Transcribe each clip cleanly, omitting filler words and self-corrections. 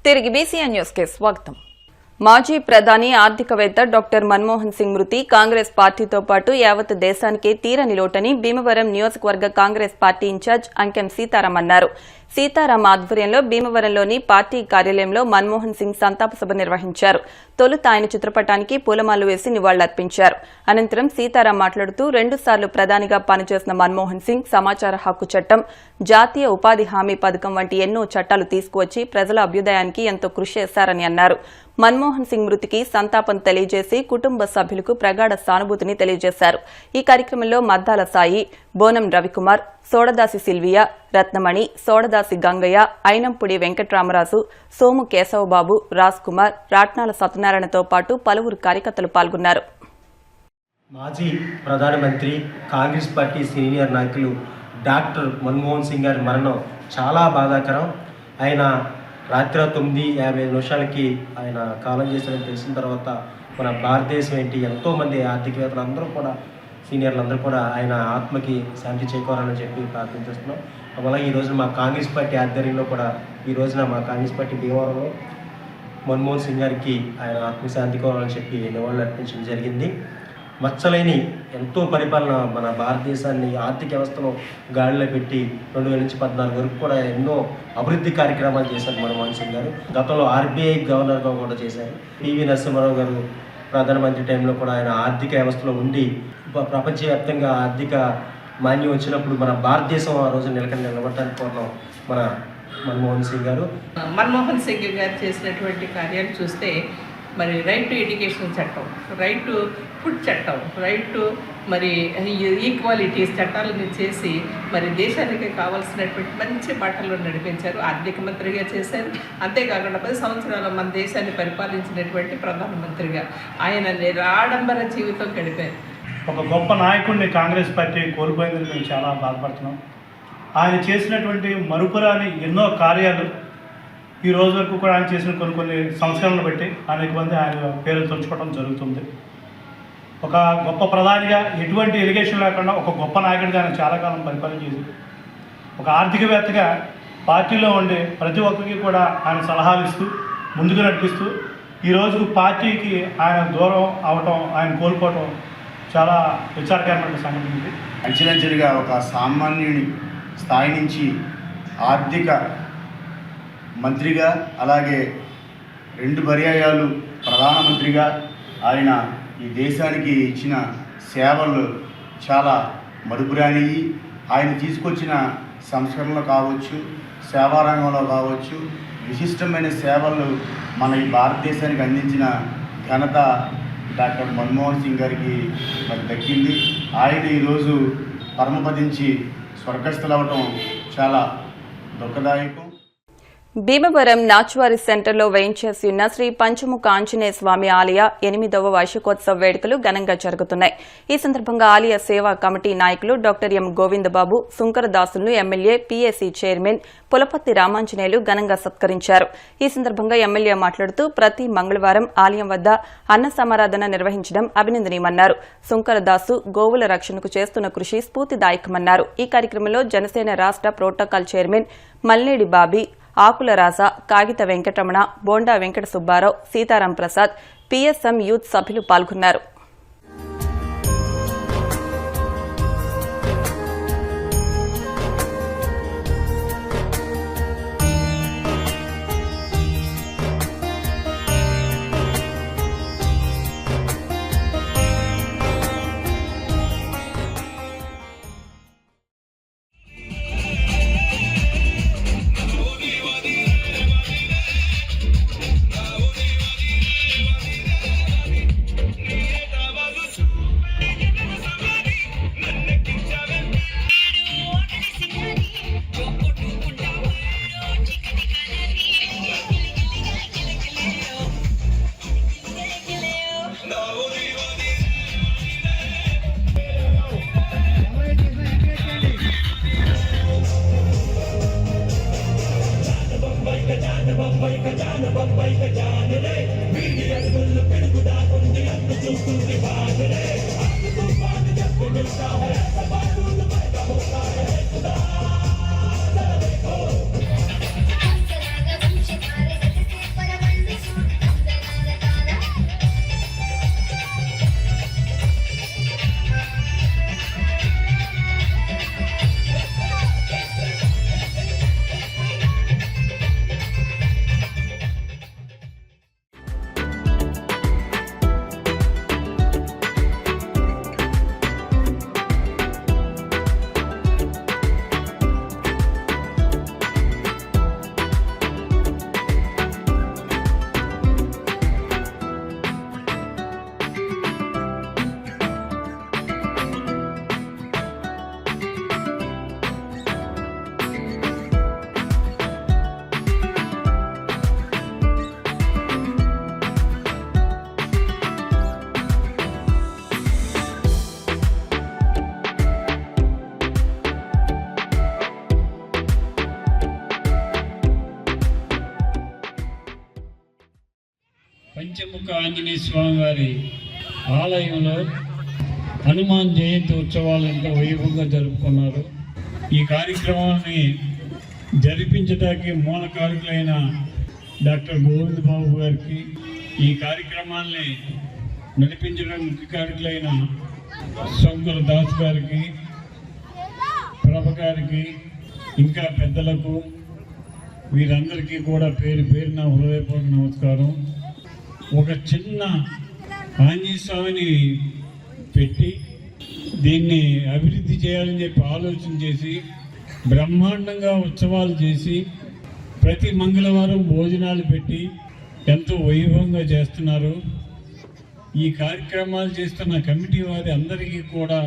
తిరిగి BCN news కి స్వాగతం. మాజీ ప్రధాని ఆర్థికవేత్త డాక్టర్ మన్మోహన్ సింగ్ మృతి కాంగ్రెస్ పార్టీతో పాటు యావత్ దేశానికే తీరని లోటని భీమవరం నియోజకవర్గ కాంగ్రెస్ పార్టీ ఇన్ఛార్జ్ అంకెం సీతారాం అన్నారు. సీతారాం ఆధ్వర్యంలో భీమవరంలోని పార్టీ కార్యాలయంలో మన్మోహన్ సింగ్ సంతాప సభ నిర్వహించారు. తొలుత ఆయన చిత్రపటానికి పూలమాలలు వేసి నివాళులర్పించారు. అనంతరం సీతారాం మాట్లాడుతూ 2 సార్లు ప్రధానిగా పనిచేసిన మన్మోహన్ సింగ్ సమాచార హక్కు చట్టం, జాతీయ ఉపాధి హామీ పథకం వంటి ఎన్నో చట్టాలు తీసుకువచ్చి ప్రజల అభ్యుదయానికి ఎంతో కృషి చేశారని అన్నారు. మన్మోహన్ సింగ్ మృతికి సంతాపం తెలియజేసి కుటుంబ సభ్యులకు ప్రగాఢ సానుభూతిని తెలియజేశారు. ఈ కార్యక్రమంలో మద్దాల సాయి, బోనం రవికుమార్, సోడదాసి సిల్వియా, రత్నమణి, సోడదాసి గంగయ్య, ఐనంపుడి వెంకట్రామరాజు, సోము కేశవబాబు, రాజ్ కుమార్, రాట్నాల సత్యనారాయణతో పాటు పలువురు కార్యకర్తలు పాల్గొన్నారు. మాజీ ప్రధానమంత్రి కాంగ్రెస్ పార్టీ సీనియర్ నాయకులు డాక్టర్ మన్మోహన్ సింగ్ గారి మరణం చాలా బాధాకరం. ఆయన రాత్రి 9:50 ఆయన కాలం చేశారని తెలిసిన తర్వాత మన భారతదేశం ఏంటి ఎంతోమంది ఆర్థికవేత్తలు అందరూ కూడా సీనియర్లందరూ కూడా ఆయన ఆత్మకి శాంతి చేకూరాలని చెప్పి ప్రార్థిస్తున్నాం. అలాగే ఈరోజు మా కాంగ్రెస్ పార్టీ ఆధ్వర్యంలో కూడా ఈ రోజున మా కాంగ్రెస్ పార్టీ భీమవరంలో మన్మోహన్ సింగ్ గారికి ఆయన ఆత్మశాంతి కోరాలని చెప్పి నివాళులు అర్పించడం జరిగింది. మచ్చలేని ఎంతో పరిపాలన మన భారతదేశాన్ని ఆర్థిక వ్యవస్థను గాడిలో పెట్టి 2000 నుంచి 14 వరకు కూడా ఎన్నో అభివృద్ధి కార్యక్రమాలు చేశారు మన్మోహన్ సింగ్ గారు. గతంలో ఆర్బీఐ గవర్నర్గా కూడా చేశారు. పివి నరసింహారావు గారు ప్రధానమంత్రి టైంలో కూడా ఆయన ఆర్థిక వ్యవస్థలో ఉండి ప్రపంచవ్యాప్తంగా ఆర్థిక మాన్యం వచ్చినప్పుడు మన భారతదేశం ఆ రోజు నిలబడటానికి కారణం మన మన్మోహన్ సింగ్ గారు. మన్మోహన్ సింగ్ గారు చేసినటువంటి కార్యాలు చూస్తే మరి రైట్ టు ఎడ్యుకేషన్ చట్టం, రైట్ టు ఫుడ్ చట్టం, రైట్ టు మరి ఈక్వాలిటీస్ చట్టాలను చేసి మరి దేశానికి కావాల్సినటువంటి మంచి బాటల్లో నడిపించారు. ఆర్థిక మంత్రిగా చేశారు. అంతేకాకుండా 10 సంవత్సరాలు మన దేశాన్ని పరిపాలించినటువంటి ప్రధానమంత్రిగా ఆయన నిరాడంబర జీవితం గడిపారు. ఒక గొప్ప నాయకుడిని కాంగ్రెస్ పార్టీ కోల్పోయిందని మేము చాలా బాధపడుతున్నాం. ఆయన చేసినటువంటి మరుపురాని ఎన్నో కార్యాలు ఈ రోజు వరకు కూడా ఆయన చేసిన కొన్ని సంస్కరణలు బట్టి అనేక మంది ఆయన పేరు తలుచుకోవడం జరుగుతుంది. ఒక గొప్ప ప్రధానిగా ఎటువంటి ఎలిగేషన్ లేకుండా ఒక గొప్ప నాయకుడిగా ఆయన చాలా కాలం పరిపాలన చేసి ఒక ఆర్థికవేత్తగా పార్టీలో ఉండే ప్రతి ఒక్కరికి కూడా ఆయన సలహాలు ఇస్తూ ముందుకు నడిపిస్తూ ఈ రోజుకు పార్టీకి ఆయన దూరం అవటం, ఆయన కోల్పోవటం చాలా విచారకరమైన సంఘటన ఇది. అంచెలంచెలుగా ఒక సామాన్యుని స్థాయి నుంచి ఆర్థిక మంత్రిగా, అలాగే 2 పర్యాయాలు ప్రధానమంత్రిగా ఆయన ఈ దేశానికి ఇచ్చిన సేవలు చాలా మరుపురానివి. ఆయన తీసుకొచ్చిన సంస్కరణలు కావచ్చు, సేవారంగంలో కావచ్చు, విశిష్టమైన సేవలు మన ఈ భారతదేశానికి అందించిన ఘనత డాక్టర్ మన్మోహన్ సింగ్ గారికి మరి దక్కింది. ఆయన ఈరోజు పరమపదించి స్వర్గస్థులవటం చాలా దుఃఖదాయకం. భీమవరం నాచువారి సెంటర్లో వేయించేసి ఉన్న శ్రీ పంచముఖ ఆంజనేయ స్వామి ఆలయ 8వ వార్షికోత్సవ వేడుకలు ఘనంగా జరుగుతున్నాయి. ఈ సందర్భంగా ఆలయ సేవా కమిటీ నాయకులు డాక్టర్ ఎం గోవిందబాబు, సుంకరదాసులను MLA, PAC chairman Pulaparthi Ramanjaneyulu ఘనంగా సత్కరించారు. ఈ సందర్భంగా ఎమ్మెల్యే మాట్లాడుతూ ప్రతి మంగళవారం ఆలయం వద్ద అన్న సమారాధన నిర్వహించడం అభినందనీయమన్నారు. సుంకరదాసు గోవుల రక్షణకు చేస్తున్న కృషి స్ఫూర్తిదాయకమన్నారు. ఈ కార్యక్రమంలో జనసేన రాష్ట్ర ప్రోటోకాల్ చైర్మన్ మల్లేడి బాబీ, ఆకుల రాజా, కాగిత వెంకటరమణ, బోండా వెంకట సుబ్బారావు, సీతారాం ప్రసాద్, పీఎస్ఎం యూత్ సభ్యులు పాల్గొన్నారు. పంచముఖ ఆంజనేయ స్వామి వారి ఆలయంలో హనుమాన్ జయంతి ఉత్సవాలు ఎంతో వైభవంగా జరుపుకున్నారు. ఈ కార్యక్రమాన్ని జరిపించడానికి మూలకారులైన డాక్టర్ గోవింద్ బాబు గారికి, ఈ కార్యక్రమాన్ని నడిపించడానికి ముఖ్య కారకులైన శంకర్ దాస్ గారికి, ప్రభ గారికి, ఇంకా పెద్దలకు, వీరందరికీ కూడా పేరు పేరున హృదయపూర్వక నమస్కారం. ఒక చిన్న ఆంజనేయ స్వామిని పెట్టి దీన్ని అభివృద్ధి చేయాలని చెప్పి ఆలోచన చేసి బ్రహ్మాండంగా ఉత్సవాలు చేసి ప్రతి మంగళవారం భోజనాలు పెట్టి ఎంతో వైభవంగా చేస్తున్నారు. ఈ కార్యక్రమాలు చేస్తున్న కమిటీ వారి అందరికీ కూడా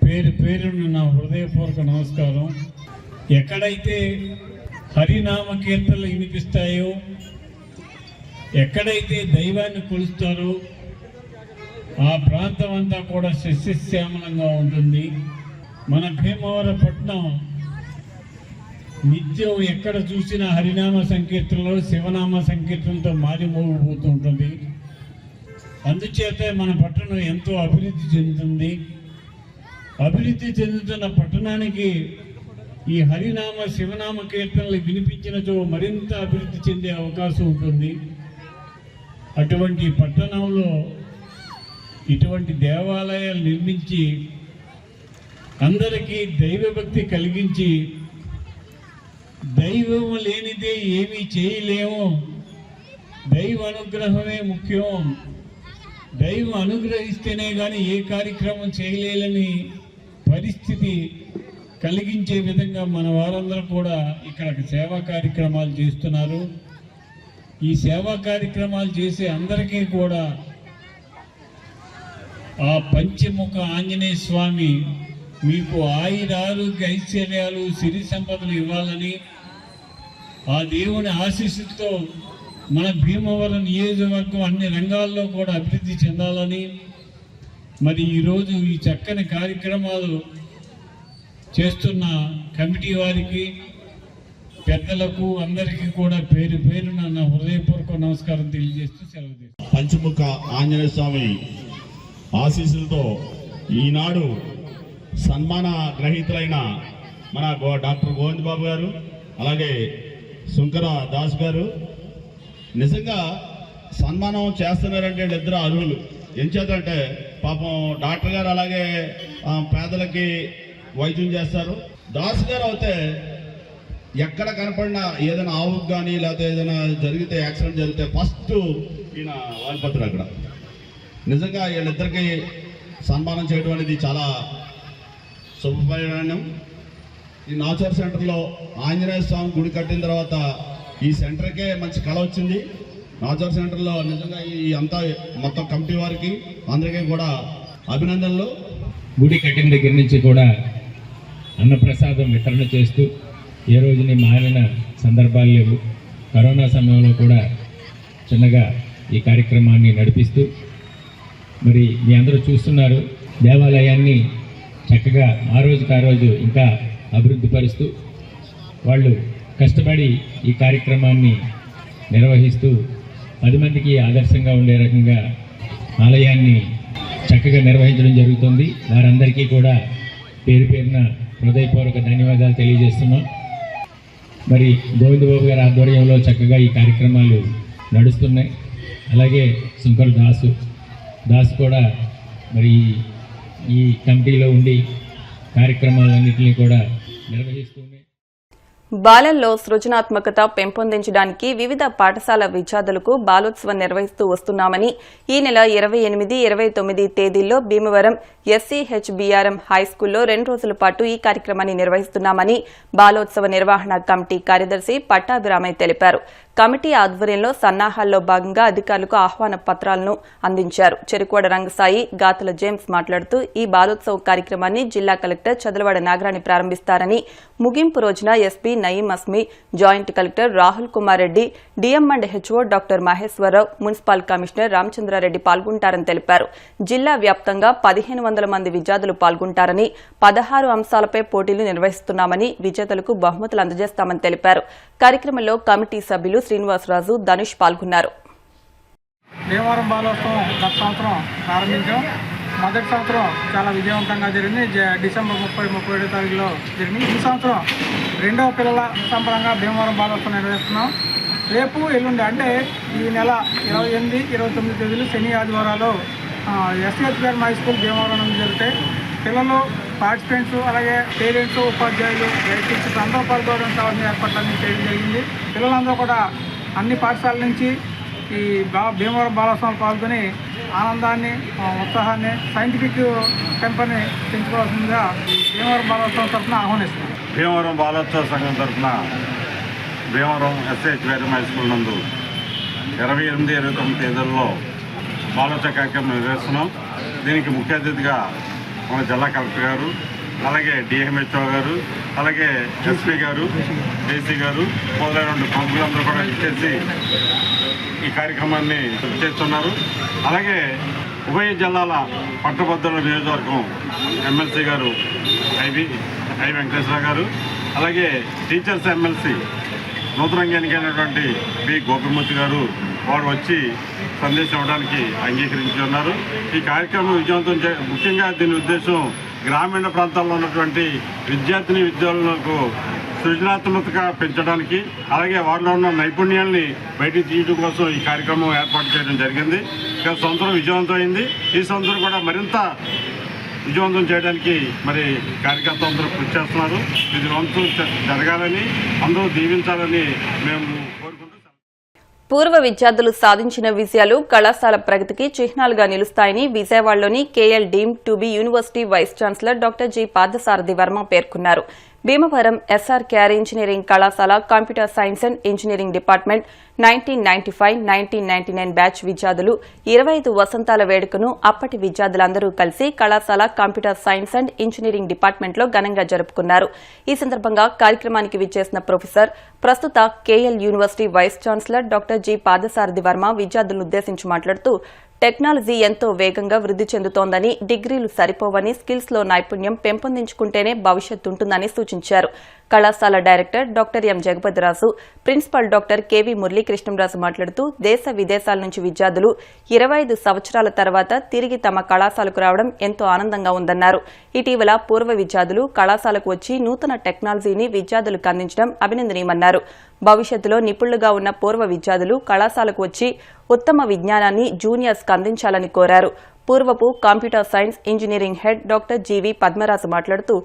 పేరు పేరున నా హృదయపూర్వక నమస్కారం. ఎక్కడైతే హరినామ కీర్తనలు వినిపిస్తాయో, ఎక్కడైతే దైవాన్ని కొలుస్తారో ఆ ప్రాంతం అంతా కూడా సస్యశ్యామలంగా ఉంటుంది. మన భీమవరపట్నం నిత్యం ఎక్కడ చూసినా హరినామ సంకీర్తనలో శివనామ సంకీర్తనతో మారిమోగిపోతూ ఉంటుంది. అందుచేత మన పట్టణం ఎంతో అభివృద్ధి చెందుతుంది. అభివృద్ధి చెందుతున్న పట్టణానికి ఈ హరినామ శివనామ కీర్తనలు వినిపించినచో మరింత అభివృద్ధి చెందే అవకాశం ఉంటుంది. అటువంటి పట్టణంలో ఇటువంటి దేవాలయాలు నిర్మించి అందరికీ దైవభక్తి కలిగించి, దైవం లేనిదే ఏమీ చేయలేము, దైవ అనుగ్రహమే ముఖ్యం, దైవం అనుగ్రహిస్తేనే కానీ ఏ కార్యక్రమం చేయలేని పరిస్థితి కలిగించే విధంగా మన వారందరూ కూడా ఇక్కడ సేవా కార్యక్రమాలు చేస్తున్నారు. ఈ సేవా కార్యక్రమాలు చేసే అందరికీ కూడా ఆ పంచముఖ ఆంజనేయ స్వామి మీకు ఆయురారోగ్య ఐశ్వర్యాలు సిరి సంపదలు ఇవ్వాలని, ఆ దేవుని ఆశీస్సులతో మన భీమవరం నియోజకవర్గం అన్ని రంగాల్లో కూడా అభివృద్ధి చెందాలని, మరి ఈరోజు ఈ చక్కని కార్యక్రమాలు చేస్తున్న కమిటీ వారికి, పెద్దలకు అందరికీ కూడా పేరు పేరున నా హృదయపూర్వక నమస్కారం తెలియజేస్తూ సెలవు తీసుకుంటాను. పంచముఖ ఆంజనేయ స్వామి ఆశీస్సులతో ఈనాడు సన్మాన గ్రహీతలైన మన డాక్టర్ గోవింద్ బాబు గారు, అలాగే శంకర దాస్ గారు నిజంగా సన్మానం చేస్తున్నారంటే వీళ్ళిద్దరు అర్హులు. ఏం చేద్దంటే పాపం డాక్టర్ గారు అలాగే పేదలకి వైద్యం చేస్తారు. దాస్ గారు అయితే ఎక్కడ కనపడినా ఏదైనా ఆవుకు కానీ లేకపోతే ఏదైనా జరిగితే యాక్సిడెంట్ జరిగితే ఫస్ట్ ఈయన వాలిపోతారు అక్కడ. నిజంగా వీళ్ళిద్దరికి సన్మానం చేయడం అనేది చాలా శుభపరిణామం. ఈ నాచర్ సెంటర్లో ఆంజనేయ స్వామి గుడి కట్టిన తర్వాత ఈ సెంటర్కే మంచి కళ వచ్చింది. నాచర్ సెంటర్లో నిజంగా ఈ అంతా మొత్తం కమిటీ వారికి అందరికీ కూడా అభినందనలు. గుడి కట్టిన దగ్గర నుంచి కూడా అన్నప్రసాదం వితరణ చేస్తూ ఏ రోజుని మారిన సందర్భాలు లేవు. కరోనా సమయంలో కూడా చిన్నగా ఈ కార్యక్రమాన్ని నడిపిస్తూ మరి మీ అందరూ చూస్తున్నారు, దేవాలయాన్ని చక్కగా ఆ రోజు ఇంకా అభివృద్ధి పరుస్తూ వాళ్ళు కష్టపడి ఈ కార్యక్రమాన్ని నిర్వహిస్తూ 10 మందికి ఆదర్శంగా ఉండే రకంగా ఆలయాన్ని చక్కగా నిర్వహించడం జరుగుతుంది. వారందరికీ కూడా పేరు పేరున హృదయపూర్వక ధన్యవాదాలు తెలియజేస్తున్నాం. మరి గోవిందబాబు గారి ఆధ్వర్యంలో చక్కగా ఈ కార్యక్రమాలు నడుస్తున్నాయి. అలాగే శంకర్ దాస్ కూడా మరి ఈ కమిటీలో ఉండి కార్యక్రమాలన్నింటినీ కూడా నిర్వహిస్తున్నాయి. బాలల్లో సృజనాత్మకత పెంపొందించడానికి వివిధ పాఠశాల విద్యార్థులకు బాలోత్సవం నిర్వహిస్తూ వస్తున్నామని, ఈ నెల 28, 29 తేదీల్లో భీమవరం SCHBRM హైస్కూల్లో 2 రోజుల పాటు ఈ కార్యక్రమాన్ని నిర్వహిస్తున్నామని బాలోత్సవ నిర్వహణ కమిటీ కార్యదర్శి పట్టాభిరామయ్య తెలిపారు. కమిటీ ఆధ్వర్యంలో సన్నాహాల్లో భాగంగా అధికారులకు ఆహ్వాన పత్రాలను అందించారు. చెరుకువాడ రంగసాయి, గాతుల జేమ్స్ మాట్లాడుతూ ఈ బాలోత్సవ కార్యక్రమాన్ని జిల్లా కలెక్టర్ చదలవాడ నాగరాణి ప్రారంభిస్తారని, ముగింపు రోజున SP Nayeem Asmi, joint collector Rahul Kumar Reddy, DM and HO doctor Maheswararao, municipal commissioner Ramachandrareddy పాల్గొంటారని తెలిపారు. జిల్లా వ్యాప్తంగా 1500 మంది విద్యార్థులు పాల్గొంటారని, 16 అంశాలపై పోటీలు నిర్వహిస్తున్నామని, విజేతలకు బహుమతులు అందజేస్తామని తెలిపారు. కార్యక్రమంలో కమిటీ సభ్యులు శ్రీనివాసరాజు, ధనుష్ పాల్గొన్నారు. భీమవరం బాలోత్సవం గత సంవత్సరం ప్రారంభించాం. మొదటి సంవత్సరం చాలా విజయవంతంగా జరిగింది. డిసెంబర్ 30-31 తారీఖులో జరిగింది. ఈ సంవత్సరం రెండవ పిల్లల సంబరంగా భీమవరం బాలోత్సవం నిర్వహిస్తున్నాం. రేపు ఎల్లుండి అంటే ఈ నెల 28, 29 తేదీలు శని ఆదివారాలు SHPR హై స్కూల్ భీమవరం నుంచి జరుగుతాయి. పిల్లలు, పార్టిసిపెంట్స్, అలాగే పేరెంట్స్, ఉపాధ్యాయులు, గైడ్ టీచర్స్ అందరూ పాల్గొనడానికి కావాల్సిన ఏర్పాట్లన్నీ చేయడం జరిగింది. పిల్లలందరూ కూడా అన్ని పాఠశాలల నుంచి ఈ భీమవరం బాలోత్సవం పాల్గొని ఆనందాన్ని, ఉత్సాహాన్ని, సైంటిఫిక్ టెంపర్ని పెంచుకోవాల్సిందిగా భీమవరం బాలోత్సవం తరఫున ఆహ్వానిస్తున్నాం. భీమవరం బాలోత్సవ సంఘం తరఫున భీమవరం SHPR హై స్కూల్ నందు 28, 29 తేదీల్లో బాలోత్సవ కార్యక్రమం నిర్వహిస్తున్నాం. దీనికి ముఖ్య అతిథిగా మన జిల్లా కలెక్టర్ గారు, అలాగే DMHO గారు, అలాగే SP గారు, DC గారు మొదలైన ప్రముఖులందరూ కూడా ఇచ్చేసి ఈ కార్యక్రమాన్ని చేస్తున్నారు. అలాగే ఉభయ జిల్లాల పట్టభద్రుల నియోజకవర్గం MLC గారు ఐ వెంకటేశ్వర గారు, అలాగే టీచర్స్ MLC నూతనంగా ఎన్నికైనటువంటి B గోపిమూర్తి గారు వారు వచ్చి సందేశం ఇవ్వడానికి అంగీకరించి ఉన్నారు. ఈ కార్యక్రమం విజయవంతం ముఖ్యంగా దీని ఉద్దేశం గ్రామీణ ప్రాంతాల్లో ఉన్నటువంటి విద్యార్థులకు సృజనాత్మకత పెంచడానికి, అలాగే వారిలో ఉన్న నైపుణ్యాలని బయటికి తీయడం కోసం ఈ కార్యక్రమం ఏర్పాటు చేయడం జరిగింది. గత సంవత్సరం విజయవంతమైంది. ఈ సంవత్సరం కూడా మరింత విజయవంతం చేయడానికి మరి కార్యకర్తలు అందరూ కృషి చేస్తున్నారు. ఇది వంతు జరగాలని, అందరూ దీవించాలని మేము కోరుకుంటున్నాం. పూర్వ విద్యార్థులు సాధించిన విజయాలు కళాశాల ప్రగతికి చిహ్నాలుగా నిలుస్తాయని విజయవాడలోని KL deemed to be university vice chancellor doctor G. Parthasarathi Varma పేర్కొన్నారు. భీమవరం SRKR ఇంజనీరింగ్ కళాశాల computer science and engineering department 1995-1999 batch విద్యార్థులు 25 వసంతాల వేడుకను అప్పటి విద్యార్థులందరూ కలిసి కళాశాల కంప్యూటర్ సైన్స్ అండ్ ఇంజనీరింగ్ డిపార్ట్మెంట్లో ఘనంగా జరుపుకున్నారు. ఈ సందర్భంగా కార్యక్రమానికి విచ్చేసిన ప్రొఫెసర్, ప్రస్తుత KL university vice chancellor doctor G. Parthasarathi Varma విద్యార్థులను ఉద్దేశించి మాట్లాడుతూ టెక్నాలజీ ఎంతో వేగంగా వృద్ధి చెందుతోందని, డిగ్రీలు సరిపోవని, స్కిల్స్లో నైపుణ్యం పెంపొందించుకుంటేనే భవిష్యత్తు ఉంటుందని సూచించారు. కళాశాల director doctor M. Jagapathiraju, principal doctor KV. Muralikrishnaraju మాట్లాడుతూ దేశ విదేశాల నుంచి విద్యార్థులు 25 సంవత్సరాల తర్వాత తిరిగి తమ కళాశాలకు రావడం ఎంతో ఆనందంగా ఉందన్నారు. ఇటీవల పూర్వ విద్యార్థులు కళాశాలకు వచ్చి నూతన టెక్నాలజీని విద్యార్థులకు అందించడం అభినందనీయమన్నారు. భవిష్యత్తులో నిపుణులుగా ఉన్న పూర్వ విద్యార్థులు కళాశాలకు వచ్చి ఉత్తమ విజ్ఞానాన్ని జూనియర్స్కు అందించాలని కోరారు. పూర్వపు computer science engineering head doctor GV. Padmaraju మాట్లాడుతూ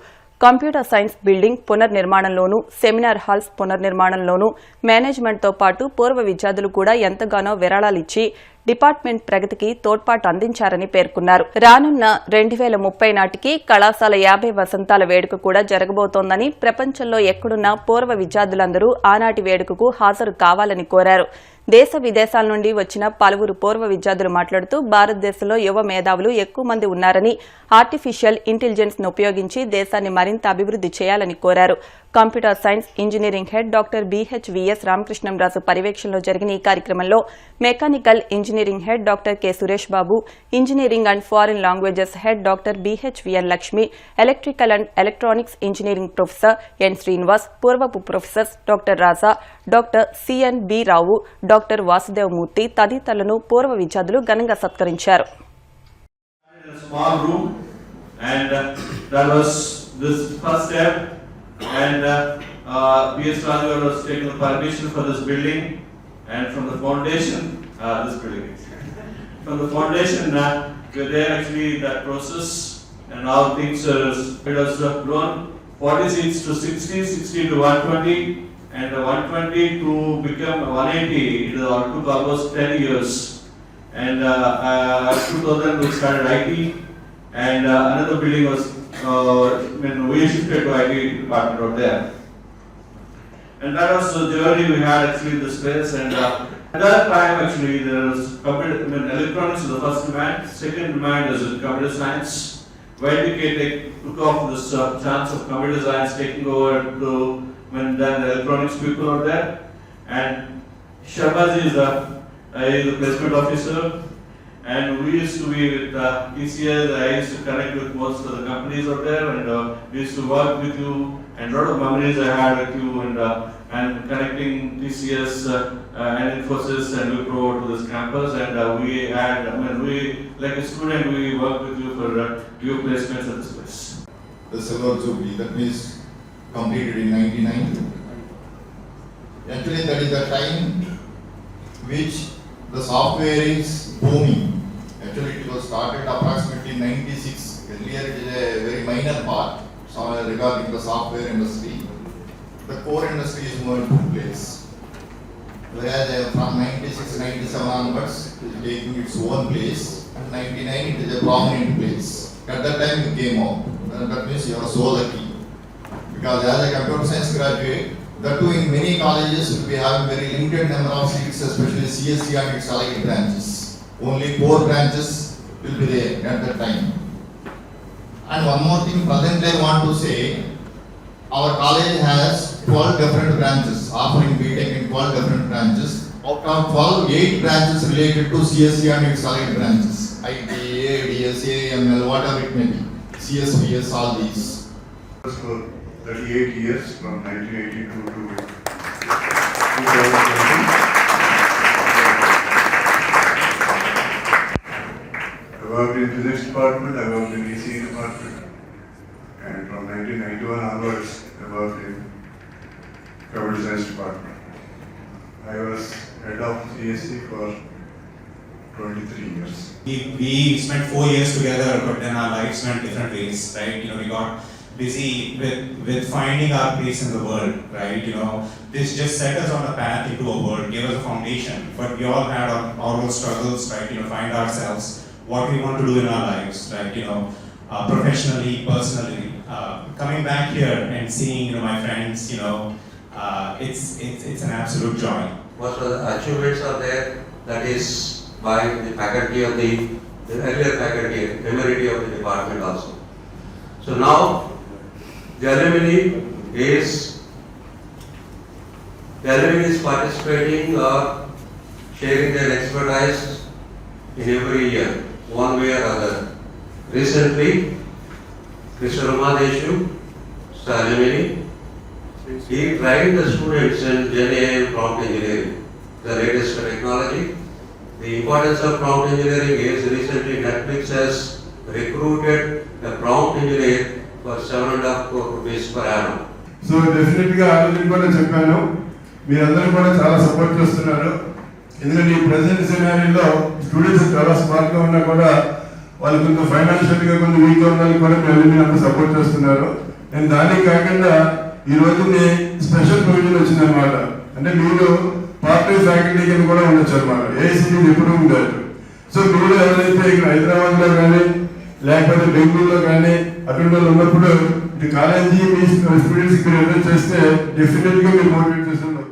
కంప్యూటర్ సైన్స్ బిల్డింగ్ పునర్నిర్మాణంలోనూ, సెమినార్ హాల్స్ పునర్నిర్మాణంలోనూ మేనేజ్మెంట్తో పాటు పూర్వ విద్యార్థులు కూడా ఎంతగానో విరాళాలిచ్చి డిపార్ట్మెంట్ ప్రగతికి తోడ్పాటు అందించారని పేర్కొన్నారు. రానున్న 2030 నాటికి కళాశాల 50 వసంతాల వేడుక కూడా జరగబోతోందని, ప్రపంచంలో ఎక్కడున్న పూర్వ విద్యార్థులందరూ ఆనాటి వేడుకకు హాజరు కావాలని కోరారు. దేశ విదేశాల నుండి వచ్చిన పలువురు పూర్వ విద్యార్థులు మాట్లాడుతూ భారతదేశంలో యువ మేధావులు ఎక్కువ మంది ఉన్నారని, ఆర్టిఫిషియల్ ఇంటెలిజెన్స్ ను ఉపయోగించి దేశాన్ని మరింత అభివృద్ధి చేయాలని కోరారు. Computer science engineering head doctor BHVS Ramakrishnamraju పర్యవేక్షణలో జరిగిన ఈ కార్యక్రమంలో mechanical engineering head doctor K. Suresh Babu, engineering and foreign languages head doctor BHVN Lakshmi, electrical and electronics engineering professor N. Srinivas, పూర్వపు ప్రొఫెసర్స్ డాక్టర్ రాజా, డాక్టర్ CNB రావు, డాక్టర్ వాసుదేవ్ మూర్తి తదితరులను పూర్వ విద్యార్థులు ఘనంగా సత్కరించారు. And B.S. Raju was taking the permission for this building, and from the foundation, from the foundation, we were there actually that process, and all things it has grown 40 seats to 60, 60 to 120, and 120 to become 180. It took almost 10 years, and 2000 we started IT, and another building was. When we shifted to IT department out there, and that was the journey we had actually in this place. And at that time actually there was electronics was the first demand. Second demand is computer science. YDK took off this chance of computer science taking over to when then the electronics people out there. And Sharmaji is the placement officer. And we used to be with TCS. I used to connect with most of the companies out there, and we used to work with you. And a lot of memories I had with you, and connecting TCS and Infosys and Wipro to this campus, and we had, like a student, we worked with you for few placements at this place. The Silver Jubilee, that means completed in 1990. Actually, that is the time which the software is booming. Actually, it was started approximately 96. Earlier, it is a very minor part regarding the software industry. The core industry is more in place. Whereas from 96-97 onwards, it is taking its own place. And 99, it is a prominent place. At that time, it came out. That means you are so lucky. Because as a computer science graduate, that too in many colleges will be having very limited number of seats, especially CSC and its allied branches. Only 4 branches will be there at that time. And one more thing, presently I want to say, our college has 12 different branches, offering BTech in 12 different branches. Out of 12, 8 branches related to CSC and its allied branches. IT, ADS, AML, whatever it may be. CSPS, all these. For 38 years, from 1982 to 2020. I worked in physics department, I worked in ECE department, and from 1991 onwards, I worked in computer science department. I was head of CSC for 23 years. We spent 4 years together, but then our lives went different ways, right? We got busy with finding our place in the world, right? This just set us on a path into a world, gave us a foundation, but we all had our own struggles, right? Find ourselves, what we want to do in our lives, right? Professionally, personally. Coming back here and seeing, my friends, it's an absolute joy. Most of the achievements are there, that is by the faculty of the earlier faculty, emeriti of the department also. So now, the alumni is participating or sharing their expertise in every year, one way or other. Recently, Mr. Ramadeshu, alumni, he trained the students in GenAI and prompt engineering, the latest technology. The importance of prompt engineering is recently Netflix has recruited a prompt engineer for 7.5 crore rupees per annum. So definitely ఆ రోజు కూడా చెప్పాను, మీరందరూ కూడా చాలా support చేస్తున్నారు. ఎందుకంటే ఈ ప్రెసెంట్ సినారీలో స్టూడెంట్స్ చాలా స్మార్ట్గా ఉన్నా కూడా వాళ్ళు కొంచెం ఫైనాన్షియల్గా కొంచెం వీక్గా ఉన్న కూడా మీరు అంతా సపోర్ట్ చేస్తున్నారు. నేను దానికి కాకుండా ఈ రోజు స్పెషల్ ప్రొవిజన్ వచ్చిందనమాట. అంటే మీరు పార్ట్ టైం ఫ్యాకల్టీ కింద కూడా ఉండొచ్చు అనమాట. ఏఐసిటీ ఎప్పుడు ఉండదు. సో మీరు ఎవరైతే ఇక్కడ హైదరాబాద్లో కానీ లేకపోతే బెంగళూరులో కానీ అటువంటి వాళ్ళు ఉన్నప్పుడు ఇది కాలేజీ మీ స్టూడెంట్స్ ఇక్కడ అటెండ్ చేస్తే డెఫినెట్గా మీరు మోటివేట్ చేస్తున్నారు.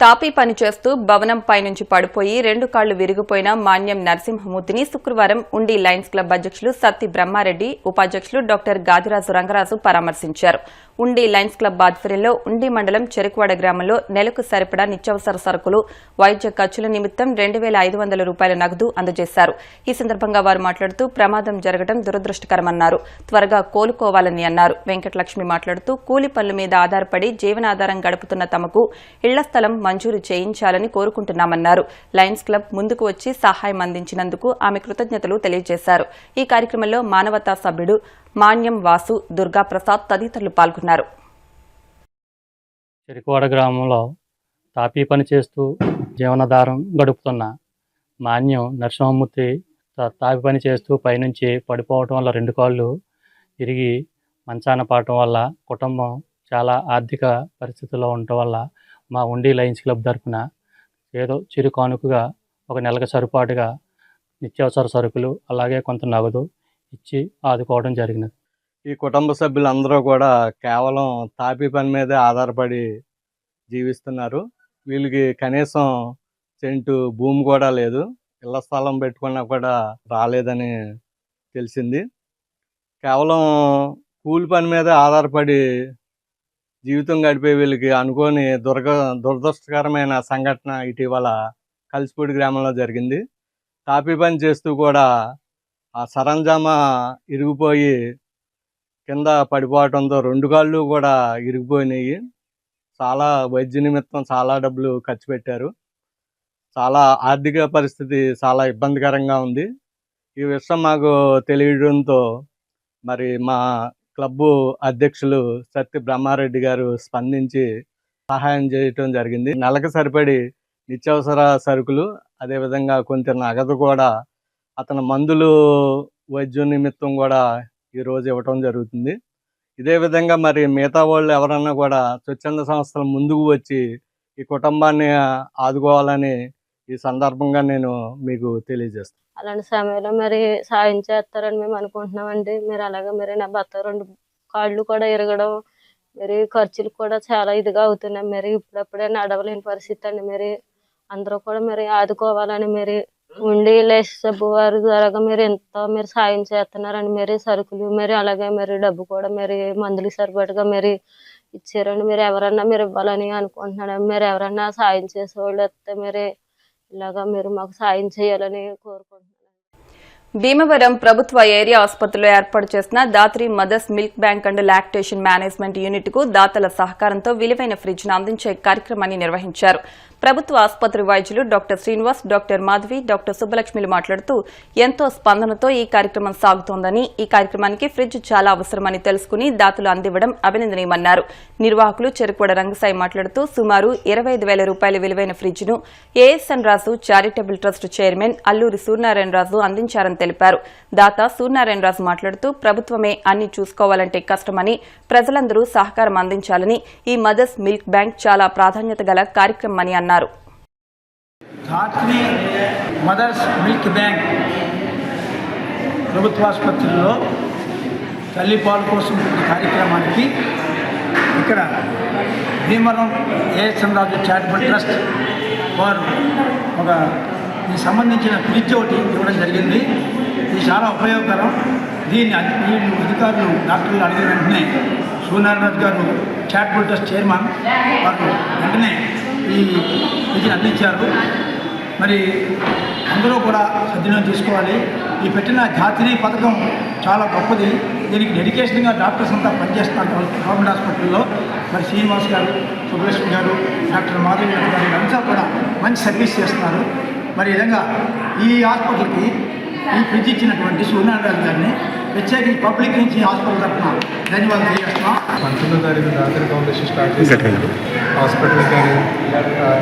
తాపీ పని చేస్తూ భవనంపై నుంచి పడిపోయి 2 కాళ్లు విరిగిపోయిన మాన్యం నరసింహమూర్తిని శుక్రవారం ఉండి లయన్స్ క్లబ్ అధ్యక్షులు సత్తి బ్రహ్మారెడ్డి, ఉపాధ్యక్షులు డాక్టర్ గాదిరాజు రంగరాజు పరామర్శించారు. ఉండి లయన్స్ క్లబ్ ఆధ్వర్యంలో ఉండి మండలం చెరుకువాడ గ్రామంలో నెలకు సరిపడా నిత్యావసర సరుకులు, వైద్య ఖర్చుల నిమిత్తం 2,500 రూపాయల నగదు అందజేశారు. ఈ సందర్భంగా వారు మాట్లాడుతూ ప్రమాదం జరగడం దురదృష్టకరమన్నారు. త్వరగా కోలుకోవాలని అన్నారు. వెంకటలక్ష్మి మాట్లాడుతూ కూలి పనుల మీద ఆధారపడి జీవనాధారం గడుపుతున్న తమకు ఇళ్ల స్థలం మంజూరు చేయించాలని కోరుకుంటున్నామన్నారు. లయన్స్ క్లబ్ ముందుకు వచ్చి సహాయం అందించినందుకు ఆమె కృతజ్ఞతలు తెలియజేశారు. ఈ కార్యక్రమంలో మానవతా సభ్యుడు మాన్యం వాసు, దుర్గాప్రసాద్ తదితరులు పాల్గొన్నారు. చెరుకువాడ గ్రామంలో తాపీ పని చేస్తూ జీవనాధారం గడుపుతున్న మాన్యం నరసింహమూర్తి తాపీ పని చేస్తూ పైనుంచి పడిపోవటం వల్ల 2 కాళ్ళు తిరిగి మంచాన పడటం వల్ల కుటుంబం చాలా ఆర్థిక పరిస్థితుల్లో ఉండటం వల్ల మా ఉండి లయన్స్ క్లబ్ తరఫున ఏదో చిరు కానుకగా 1 నెలకు సరిపాటుగా నిత్యావసర సరుకులు అలాగే కొంత నగదు ఇచ్చి ఆదుకోవడం జరిగినది. ఈ కుటుంబ సభ్యులందరూ కూడా కేవలం తాపీ పని మీదే ఆధారపడి జీవిస్తున్నారు. వీళ్ళకి కనీసం సెంటు భూమి కూడా లేదు. ఇళ్ల స్థలం పెట్టుకున్నా కూడా రాలేదని తెలిసింది. కేవలం కూలి పని మీదే ఆధారపడి జీవితం గడిపే వీళ్ళకి అనుకోని దురదృష్టకరమైన సంఘటన ఇటీవల కలిసిపూడి గ్రామంలో జరిగింది. తాపీ పని చేస్తూ కూడా ఆ సరంజామా ఇరిగిపోయి కింద పడిపోవడంతో 2 కాళ్ళు కూడా ఇరిగిపోయినాయి. చాలా వైద్య నిమిత్తం చాలా డబ్బులు ఖర్చు పెట్టారు. చాలా ఆర్థిక పరిస్థితి చాలా ఇబ్బందికరంగా ఉంది. ఈ విషయం మాకు తెలియడంతో మరి మా క్లబ్బు అధ్యక్షులు సత్తి బ్రహ్మారెడ్డి గారు స్పందించి సహాయం చేయటం జరిగింది. నెలకు సరిపడి నిత్యావసర సరుకులు, అదేవిధంగా కొంత నగదు కూడా అతని మందులు వైద్యం నిమిత్తం కూడా ఈరోజు ఇవ్వటం జరుగుతుంది. ఇదే విధంగా మరి మిగతా వాళ్ళు ఎవరన్నా కూడా స్వచ్ఛంద సంస్థలు ముందుకు వచ్చి ఈ కుటుంబాన్ని ఆదుకోవాలని ఈ సందర్భంగా నేను మీకు తెలియజేస్తాను. అలాంటి సమయంలో మరి సాయం చేస్తారని మేము అనుకుంటున్నామండి. మీరు అలాగే మరి నా భర్త 2 కాళ్ళు కూడా ఇరగడం, మరి ఖర్చులు కూడా చాలా ఇదిగా అవుతున్నాయి. మరి ఇప్పుడప్పుడే నడవలేని పరిస్థితి అండి. మరి అందరూ కూడా మరి ఆదుకోవాలని మరి ఉండి లేస్ సబ్బు వారి ద్వారా మీరు ఎంతో మీరు సాయం చేస్తున్నారని, మరి సరుకులు మరి అలాగే మరి డబ్బు కూడా మరి మందులు సరిపడగా మరి ఇచ్చారండి. మీరు ఎవరన్నా మీరు ఇవ్వాలని అనుకుంటున్నాను. మీరు ఎవరన్నా సాయం చేసేవాళ్ళు వస్తే మరి ఇలాగా మీరు మాకు సాయం చేయాలని కోరుకుంటున్నాను. భీమవరం ప్రభుత్వ ఏరియా ఆసుపత్రిలో ఏర్పాటు చేసిన Dhatri mothers milk bank and lactation management unit కు దాతల సహకారంతో విలువైన ఫ్రిడ్జ్ ను అందించే కార్యక్రమాన్ని నిర్వహించారు. ప్రభుత్వ ఆసుపత్రి వైద్యులు doctor Srinivas, doctor Madhavi, doctor సుబ్బలక్ష్మిలు మాట్లాడుతూ ఎంతో స్పందనతో ఈ కార్యక్రమం సాగుతోందని, ఈ కార్యక్రమానికి ఫ్రిడ్జ్ చాలా అవసరమని తెలుసుకుని దాతలు అందివ్వడం అభినందనీయమన్నారు. నిర్వాహకులు చెరుకువాడ రంగసాయి మాట్లాడుతూ సుమారు 25,000 రూపాయల విలువైన ఫ్రిడ్జ్ ను ASN Raju charitable trust chairman Alluri Suryanarayana Raju అందించారని తెలిపారు. దాత సూర్యనారాయణ రాజు మాట్లాడుతూ ప్రభుత్వమే అన్ని చూసుకోవాలంటే కష్టమని, ప్రజలందరూ సహకారం అందించాలని, ఈ మదర్స్ మిల్క్ బ్యాంక్ చాలా ప్రాధాన్యత గల కార్యక్రమమని అన్నారు. దాత్రి మదర్స్ మిల్క్ బ్యాంక్ ప్రభుత్వ ఆసుపత్రిలో తల్లిపాలు కోసం కార్యక్రమానికి ఇక్కడ Bhimavaram ASN Raju charitable trust వారు దీనికి సంబంధించిన ఫ్రిడ్జ్ ఒకటి ఇవ్వడం జరిగింది. ఇది చాలా ఉపయోగకరం. దీన్ని అధికారులు డాక్టర్లు అడిగిన వెంటనే సూర్యనారాయణ గారు చారిటబుల్ ట్రస్ట్ చైర్మన్ వారు వెంటనే ఈ ఫ్రిడ్జ్ని అందించారు. మరి అందరూ కూడా సద్వినియోగం తీసుకోవాలి. ఈ పెట్టిన జాతీయ పథకం చాలా గొప్పది. దీనికి డెడికేషన్గా డాక్టర్స్ అంతా పనిచేస్తున్నారు గవర్నమెంట్ హాస్పిటల్లో. మరి శ్రీనివాస్ గారు, సుబ్బలక్ష్మి గారు, డాక్టర్ మాధవి గారు అంతా కూడా మంచి సర్వీస్ చేస్తున్నారు. మరి ఈ విధంగా ఈ హాస్పిటల్కి ఈ ఫ్రిడ్జ్ ఇచ్చినటువంటి సూర్యనారాయణ గారిని ప్రత్యేకించి పబ్లిక్ నుంచి హాస్పిటల్ తరఫున ధన్యవాదాలు తెలియజేస్తున్నాం. 19వ తారీఖు దాత్రి ఫౌండేషన్ స్టార్ట్ చేశారు. హాస్పిటల్కి కానీ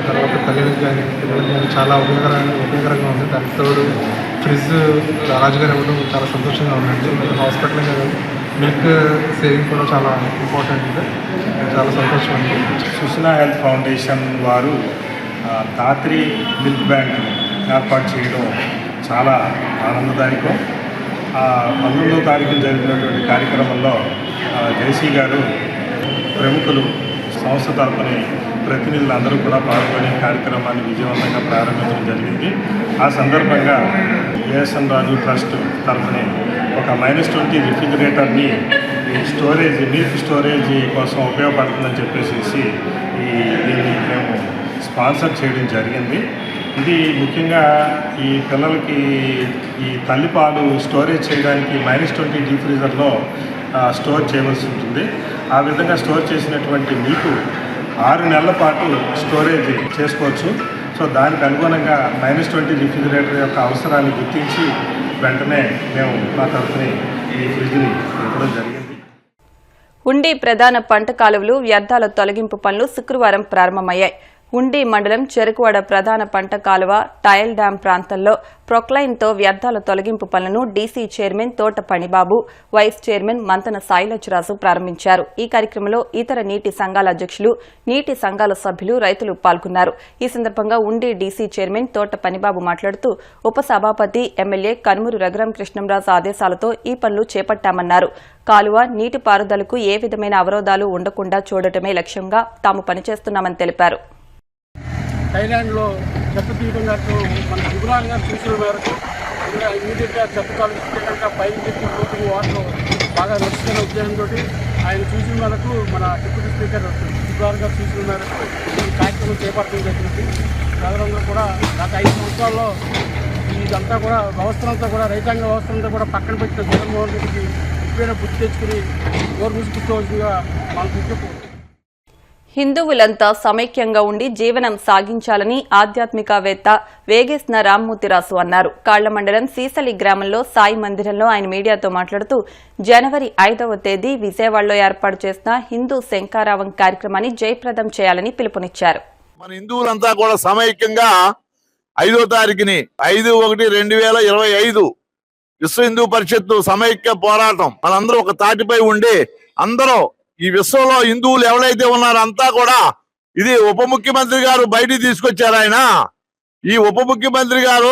తర్వాత తల్లికి కానీ పిల్లలకి కానీ చాలా ఉపయోగకరంగా ఉంది. దానికి తోడు ఫ్రిడ్జ్ రాజుగారు ఇవ్వడం చాలా సంతోషంగా ఉందండి. హాస్పిటల్ కానీ మిల్క్ సేవింగ్ కూడా చాలా ఇంపార్టెంట్ ఉంది. చాలా సంతోషం అండి. సుశీలా హెల్త్ ఫౌండేషన్ వారు దాత్రి మిల్క్ బ్యాంక్ ఏర్పాటు చేయడం చాలా ఆనందదాయకం. 19వ తారీఖున జరిగినటువంటి కార్యక్రమంలో జేసీ గారు, ప్రముఖులు, సంస్థ తరపున ప్రతినిధులు అందరూ కూడా పాల్గొని కార్యక్రమాన్ని విజయవంతంగా ప్రారంభించడం జరిగింది. ఆ సందర్భంగా ఏఎస్ఎన్ రాజు ట్రస్ట్ తరఫున ఒక -20 రిఫ్రిజిరేటర్ని స్టోరేజ్, మిల్క్ స్టోరేజ్ కోసం ఉపయోగపడుతుందని చెప్పేసి దీన్ని మేము స్పాన్సర్ చేయడం జరిగింది. ఇది ముఖ్యంగా ఈ పిల్లలకి ఈ తల్లిపాలు స్టోరేజ్ చేయడానికి -20 డీప్ ఫ్రీజర్లో స్టోర్ చేయవలసి ఉంటుంది. ఆ విధంగా స్టోర్ చేసినటువంటి మిల్క్ 6 నెలల పాటు స్టోరేజ్ చేసుకోవచ్చు. సో దానికి అనుగుణంగా -20 రిఫ్రిజిరేటర్ యొక్క అవసరాన్ని గుర్తించి వెంటనే మేము మా తరఫున ఈ ఫ్రిడ్జ్ని ఇవ్వడం జరిగింది. ఉండి ప్రధాన పంట కాలువలు వ్యర్థాల తొలగింపు పనులు శుక్రవారం ప్రారంభమయ్యాయి. ఉండి మండలం చెరుకువాడ ప్రధాన పంట కాలువ టైల్ డ్యాం ప్రాంతంలో ప్రొక్లైన్తో వ్యర్థాల తొలగింపు పనులను డీసీ చైర్మన్ తోట పణిబాబు, వైస్ చైర్మన్ మంతన సాయిలచ్చరాజు ప్రారంభించారు. ఈ కార్యక్రమంలో ఇతర నీటి సంఘాల అధ్యక్షులు, నీటి సంఘాల సభ్యులు, రైతులు పాల్గొన్నారు. ఈ సందర్భంగా ఉండి డీసీ చైర్మన్ తోట పణిబాబు మాట్లాడుతూ ఉపసభాపతి ఎమ్మెల్యే కనుమూరు రఘురాం కృష్ణంరాజు ఆదేశాలతో ఈ పనులు చేపట్టామన్నారు. కాలువ నీటిపారుదలకు ఏ విధమైన అవరోధాలు ఉండకుండా చూడటమే లక్ష్యంగా తాము పనిచేస్తున్నామని తెలిపారు. థైలాండ్లో చెత్త తీయడం గారు మన గుజరాత్ గారు సూచన మేరకు ఇమీడియట్గా చెత్త కనుక పైకి చెప్పి పోతున్న వాటర్ బాగా నడుస్తున్న ఉద్దేశంతో ఆయన సూచన మేరకు మన డిప్యూటీ స్పీకర్ గుజరాత్ గారు సూచన మేరకు ఈ కార్యక్రమం చేపట్టడం జరిగింది. ప్రజలందరూ కూడా గత 5 సంవత్సరాల్లో ఇదంతా కూడా వ్యవస్థలంతా కూడా రైతాంగ వ్యవస్థలంతా కూడా పక్కన పెట్టిన జగన్మోహన్ రెడ్డికి ఇప్పుడైనా గుర్తు తెచ్చుకుని ఓరు ముసుగుకోవాల్సిందిగా మనకు హిందువులంతా సమైక్యంగా ఉండి జీవనం సాగించాలని ఆధ్యాత్మికవేత్త వేగేశ్న రామ్మూర్తిరాసు అన్నారు. కాళ్ల మండలం సీసలి గ్రామంలో సాయి మందిరంలో ఆయన మీడియాతో మాట్లాడుతూ జనవరి 5వ తేదీ విజయవాడలో ఏర్పాటు చేసిన హిందూ శంఖారావం కార్యక్రమాన్ని జయప్రదం చేయాలని పిలుపునిచ్చారు. మన హిందువులంతా కూడా సమైక్యంగా 5వ తారీఖుని 5/1/2025 విశ్వ హిందూ పరిషత్తు సమైక్య పోరాటం మనందరూ ఒక తాటిపై ఉండి అందరూ ఈ విశ్వంలో హిందువులు ఎవరైతే ఉన్నారో అంతా కూడా ఇది ఉప ముఖ్యమంత్రి గారు బయటికి తీసుకొచ్చారు. ఆయన ఈ ఉప ముఖ్యమంత్రి గారు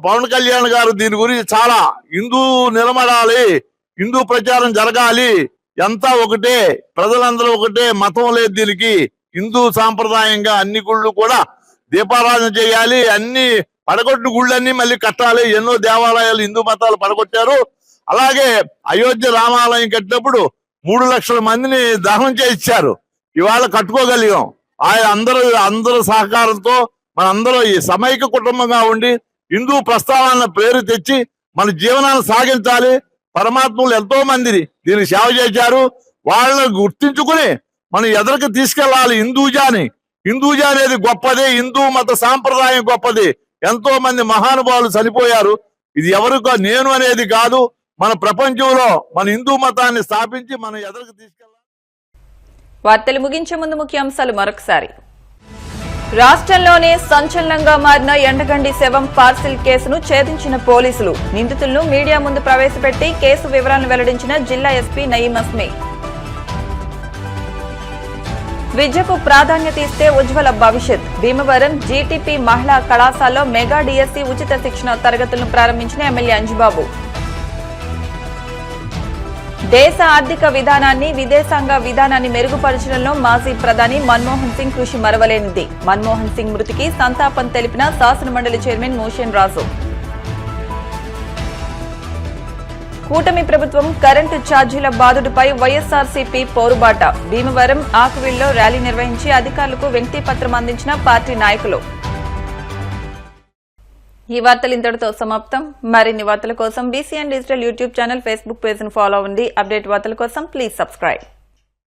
పవన్ కళ్యాణ్ గారు దీని గురించి చాలా హిందూ నిలబడాలి, హిందూ ప్రచారం జరగాలి, అంతా ఒకటే, ప్రజలందరూ ఒకటే, మతం లేదు దీనికి, హిందూ సాంప్రదాయంగా అన్ని గుళ్ళు కూడా దీపారాధన చేయాలి, అన్ని పడగొట్టిన గుళ్ళన్నీ మళ్ళీ కట్టాలి. ఎన్నో దేవాలయాలు హిందూ మతాలు పడగొట్టారు. అలాగే అయోధ్య రామాలయం కట్టినప్పుడు 3 లక్షల మందిని దహనం చేయించారు. ఇవాళ కట్టుకోగలిగాం. ఆయన అందరూ సహకారంతో మనందరూ ఈ సమైక్య కుటుంబంగా ఉండి హిందూ ప్రస్తావన పేరు తెచ్చి మన జీవనాన్ని సాగించాలి. పరమాత్మలు ఎంతో మంది దీనికి సేవ చేశారు. వాళ్ళని గుర్తించుకుని మనం ఎదరికి తీసుకెళ్లాలి. హిందూజా అనేది గొప్పది, హిందూ మత సాంప్రదాయం గొప్పది. ఎంతో మంది మహానుభావులు చనిపోయారు. ఇది ఎవరికో నేను అనేది కాదు, మన ప్రపంచంలో మన హిందూ మతాన్ని స్థాపించి మనం ఎదరికి తీసుకెళ్ళాలి. వార్తలు ముగించే ముందు ముఖ్యాంశాలు మరొకసారి. రాష్ట్రంలోనే సంచలనంగా మారిన ఎండగండి శవం పార్సిల్ కేసును ఛేదించిన పోలీసులు. నిందితులను మీడియా ముందు ప్రవేశపెట్టి కేసు వివరాలను వెల్లడించిన జిల్లా ఎస్పీ నయీం అస్మి. విద్యకు ప్రాధాన్యత ఇస్తే ఉజ్వల భవిష్యత్. భీమవరం జీటీపీ మహిళా కళాశాలలో మెగా డిఎస్సీ ఉచిత శిక్షణ తరగతులను ప్రారంభించిన ఎమ్మెల్యే అంజుబాబు. దేశ ఆర్థిక విధానాన్ని, విదేశాంగ విధానాన్ని మెరుగుపరచడంలో మాజీ ప్రధాని మన్మోహన్ సింగ్ కృషి మరవలేనిది. మన్మోహన్ సింగ్ మృతికి సంతాపం తెలిపిన శాసనమండలి చైర్మన్ మోషన్ రాజు. కూటమి ప్రభుత్వం కరెంటు ఛార్జీల బాదుడుపై వైఎస్ఆర్సీపీ పోరుబాట. భీమవరం ఆకువీల్లో ర్యాలీ నిర్వహించి అధికారులకు వినతిపత్రం అందించిన పార్టీ నాయకులు. ఈ వార్తలు ఇంతటితో సమాప్తం. మరిన్ని వార్తల కోసం BCN digital YouTube channel, Facebook page ను ఫాలో అవ్వండి. అప్డేట్ వార్తల కోసం ప్లీజ్ సబ్స్క్రైబ్.